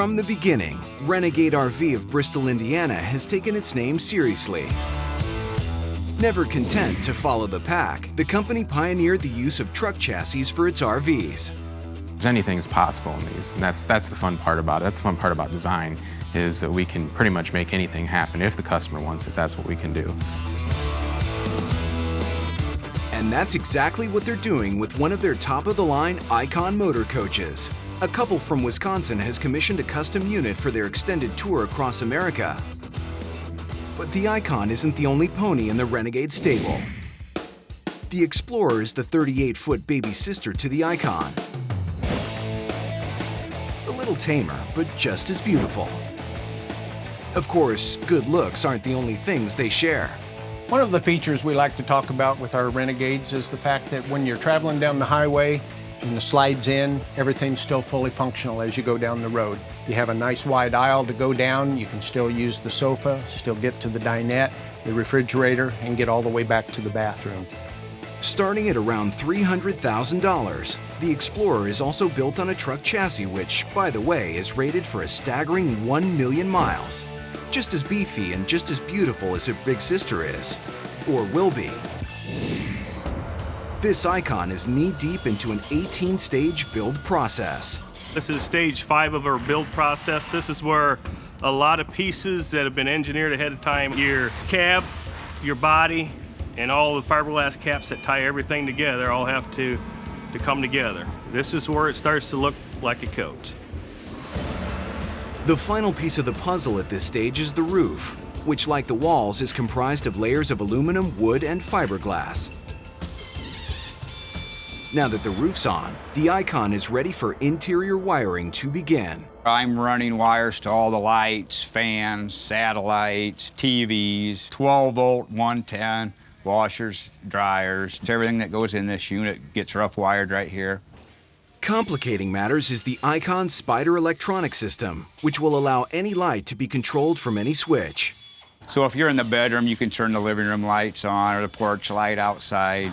From the beginning, Renegade RV of Bristol, Indiana has taken its name seriously. Never content to follow the pack, the company pioneered the use of truck chassis for its RVs. Anything is possible in these, and that's the fun part about it. That's the fun part about design, is that we can pretty much make anything happen if the customer wants it. That's what we can do. And that's exactly what they're doing with one of their top-of-the-line IKON motor coaches. A couple from Wisconsin has commissioned a custom unit for their extended tour across America. But the IKON isn't the only pony in the Renegade stable. The Explorer is the 38-foot baby sister to the IKON. A little tamer, but just as beautiful. Of course, good looks aren't the only things they share. One of the features we like to talk about with our Renegades is the fact that when you're traveling down the highway and the slides in, everything's still fully functional as you go down the road. You have a nice wide aisle to go down. You can still use the sofa, still get to the dinette, the refrigerator, and get all the way back to the bathroom. Starting at around $300,000, the Explorer is also built on a truck chassis which, by the way, is rated for a staggering 1 million miles. Just as beefy and just as beautiful as her big sister is, or will be. This IKON is knee-deep into an 18-stage build process. This is stage 5 of our build process. This is where a lot of pieces that have been engineered ahead of time, your cab, your body, and all the fiberglass caps that tie everything together all have to come together. This is where it starts to look like a coach. The final piece of the puzzle at this stage is the roof, which, like the walls, is comprised of layers of aluminum, wood, and fiberglass. Now that the roof's on, the IKON is ready for interior wiring to begin. I'm running wires to all the lights, fans, satellites, TVs, 12-volt, 110, washers, dryers. It's everything that goes in this unit gets rough wired right here. Complicating matters is the IKON Spider electronic system, which will allow any light to be controlled from any switch. So if you're in the bedroom, you can turn the living room lights on or the porch light outside.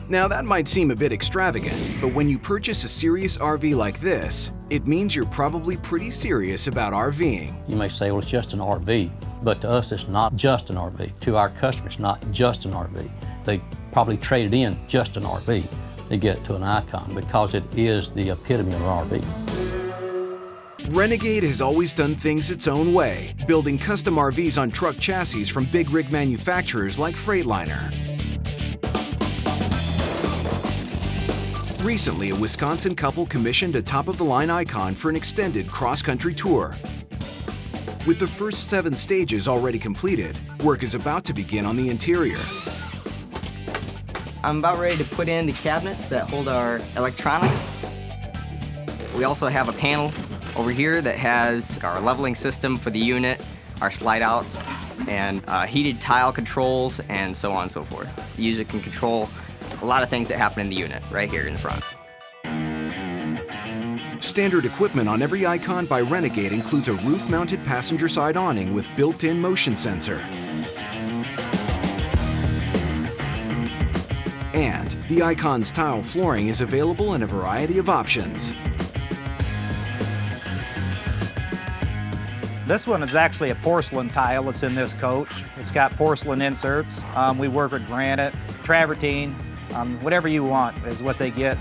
Now that might seem a bit extravagant, but when you purchase a serious RV like this, it means you're probably pretty serious about RVing. You may say, well, it's just an RV, but to us, it's not just an RV. To our customers, not just an RV. They probably traded in just an RV to get to an IKON because it is the epitome of an RV. Renegade has always done things its own way, building custom RVs on truck chassis from big rig manufacturers like Freightliner. Recently, a Wisconsin couple commissioned a top-of-the-line IKON for an extended cross-country tour. With the first 7 stages already completed, work is about to begin on the interior. I'm about ready to put in the cabinets that hold our electronics. We also have a panel over here that has our leveling system for the unit, our slide outs, and heated tile controls, and so on and so forth. The user can control a lot of things that happen in the unit right here in the front. Standard equipment on every IKON by Renegade includes a roof-mounted passenger side awning with built-in motion sensor. And the IKON's tile flooring is available in a variety of options. This one is actually a porcelain tile that's in this coach. It's got porcelain inserts. We work with granite, travertine, whatever you want is what they get.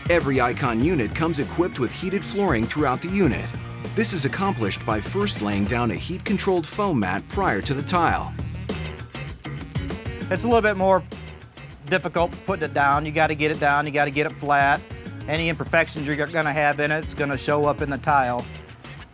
Every IKON unit comes equipped with heated flooring throughout the unit. This is accomplished by first laying down a heat-controlled foam mat prior to the tile. It's a little bit more difficult putting it down. You got to get it down, you got to get it flat. Any imperfections you're going to have in it's going to show up in the tile.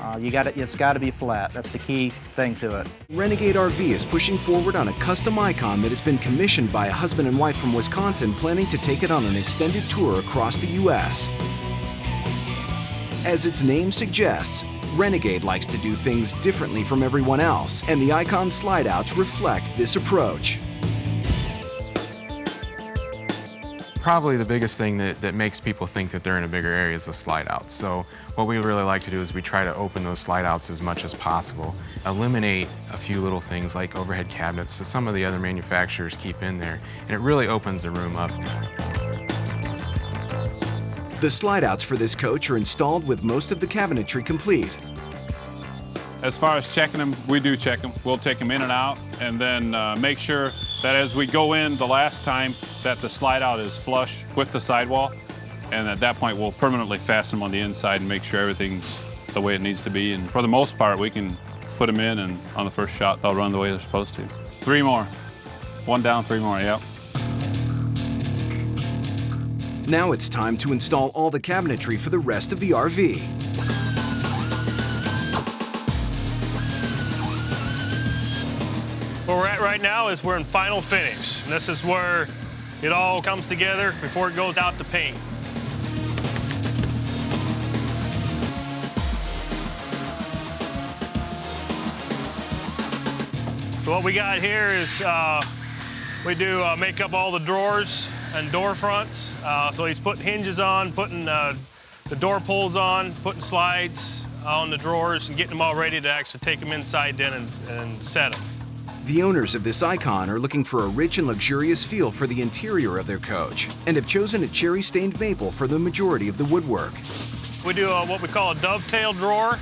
It's got to be flat. That's the key thing to it. Renegade RV is pushing forward on a custom IKON that has been commissioned by a husband and wife from Wisconsin planning to take it on an extended tour across the U.S. As its name suggests, Renegade likes to do things differently from everyone else, and the IKON slide-outs reflect this approach. Probably the biggest thing that makes people think that they're in a bigger area is the slide outs. So what we really like to do is we try to open those slide outs as much as possible. Eliminate a few little things like overhead cabinets that some of the other manufacturers keep in there, and it really opens the room up. The slide-outs for this coach are installed with most of the cabinetry complete. As far as checking them, we do check them. We'll take them in and out, and then make sure that as we go in the last time that the slide out is flush with the sidewall. And at that point, we'll permanently fasten them on the inside and make sure everything's the way it needs to be. And for the most part, we can put them in, and on the first shot, they'll run the way they're supposed to. 3 more. 1 down, 3 more, yep. Now it's time to install all the cabinetry for the rest of the RV. Where we're at right now is we're in final finish. And this is where it all comes together before it goes out to paint. So what we got here is we do make up all the drawers and door fronts. So he's putting hinges on, putting the door pulls on, putting slides on the drawers and getting them all ready to actually take them inside then and set them. The owners of this IKON are looking for a rich and luxurious feel for the interior of their coach and have chosen a cherry-stained maple for the majority of the woodwork. We do what we call a dovetail drawer,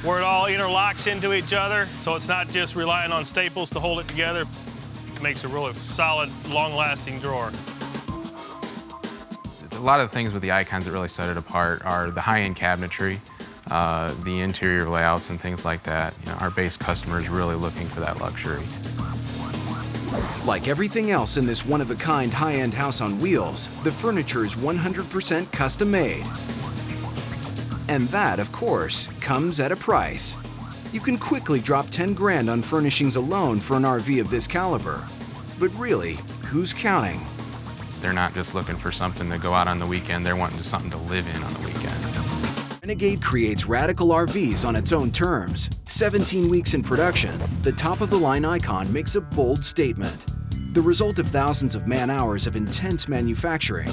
where it all interlocks into each other, so it's not just relying on staples to hold it together. It makes a really solid, long-lasting drawer. A lot of the things with the IKONs that really set it apart are the high-end cabinetry, the interior layouts and things like that. You know, our base customer is really looking for that luxury. Like everything else in this one-of-a-kind high-end house on wheels, the furniture is 100% custom-made. And that, of course, comes at a price. You can quickly drop 10 grand on furnishings alone for an RV of this caliber. But really, who's counting? They're not just looking for something to go out on the weekend, they're wanting something to live in on the weekend. Renegade creates radical RVs on its own terms. 17 weeks in production, the top-of-the-line IKON makes a bold statement. The result of thousands of man-hours of intense manufacturing.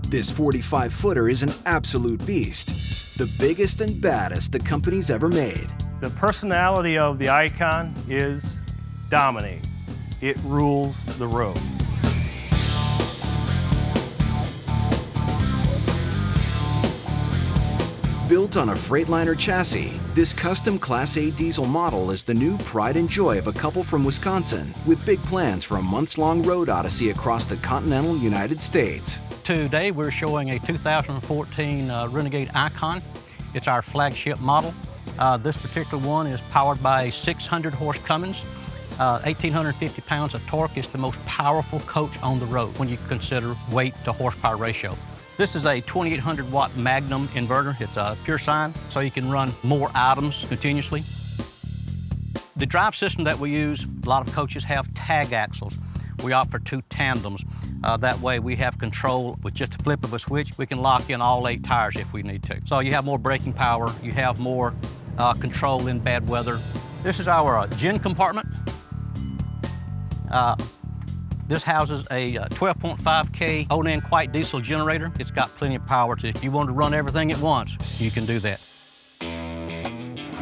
This 45-footer is an absolute beast. The biggest and baddest the company's ever made. The personality of the IKON is dominating. It rules the road. Built on a Freightliner chassis, this custom Class A diesel model is the new pride and joy of a couple from Wisconsin with big plans for a months-long road odyssey across the continental United States. Today we're showing a 2014 Renegade IKON. It's our flagship model. This particular one is powered by a 600 horse Cummins. 1,850 pounds of torque. Is the most powerful coach on the road when you consider weight to horsepower ratio. This is a 2,800 watt Magnum inverter. It's a pure sine, so you can run more items continuously. The drive system that we use, a lot of coaches have tag axles. We opt for 2 tandems. That way we have control with just a flip of a switch. We can lock in all 8 tires if we need to. So you have more braking power, you have more control in bad weather. This is our gin compartment. This houses a 12.5K Onan Quite diesel generator. It's got plenty of power to, if you want to run everything at once, you can do that.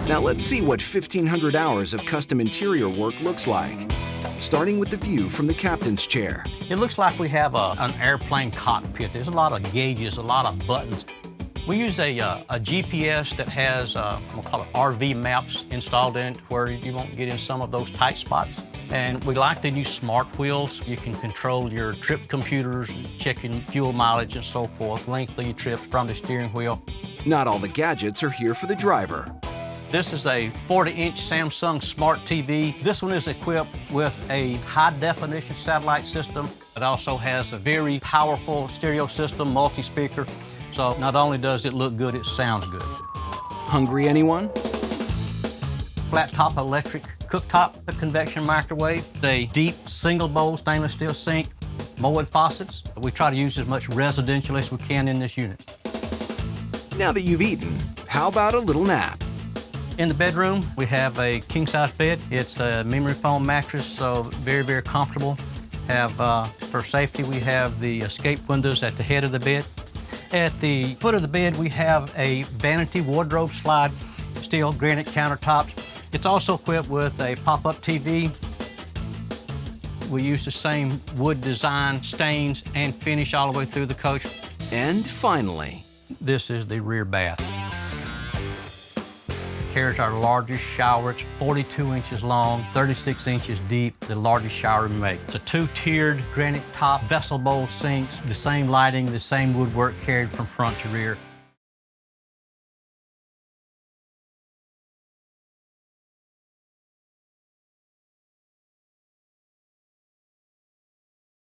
Now let's see what 1,500 hours of custom interior work looks like. Starting with the view from the captain's chair. It looks like we have an airplane cockpit. There's a lot of gauges, a lot of buttons. We use a GPS that has, we'll call it RV maps installed in it where you won't get in some of those tight spots. And we like to use smart wheels. You can control your trip computers, checking fuel mileage and so forth, length of your trips from the steering wheel. Not all the gadgets are here for the driver. This is a 40-inch Samsung Smart TV. This one is equipped with a high-definition satellite system. It also has a very powerful stereo system, multi-speaker. So not only does it look good, it sounds good. Hungry, anyone? Flat top electric cooktop, a convection microwave, a deep single bowl stainless steel sink, Moed faucets. We try to use as much residential as we can in this unit. Now that you've eaten, how about a little nap? In the bedroom, we have a king-size bed. It's a memory foam mattress, so very, very comfortable. For safety, we have the escape windows at the head of the bed. At the foot of the bed, we have a vanity wardrobe slide, steel granite countertops. It's also equipped with a pop-up TV. We use the same wood design, stains, and finish all the way through the coach. And finally, This is the rear bath. Carries our largest shower. It's 42 inches long, 36 inches deep, the largest shower we make. It's a two-tiered granite top vessel bowl sinks, the same lighting, the same woodwork carried from front to rear.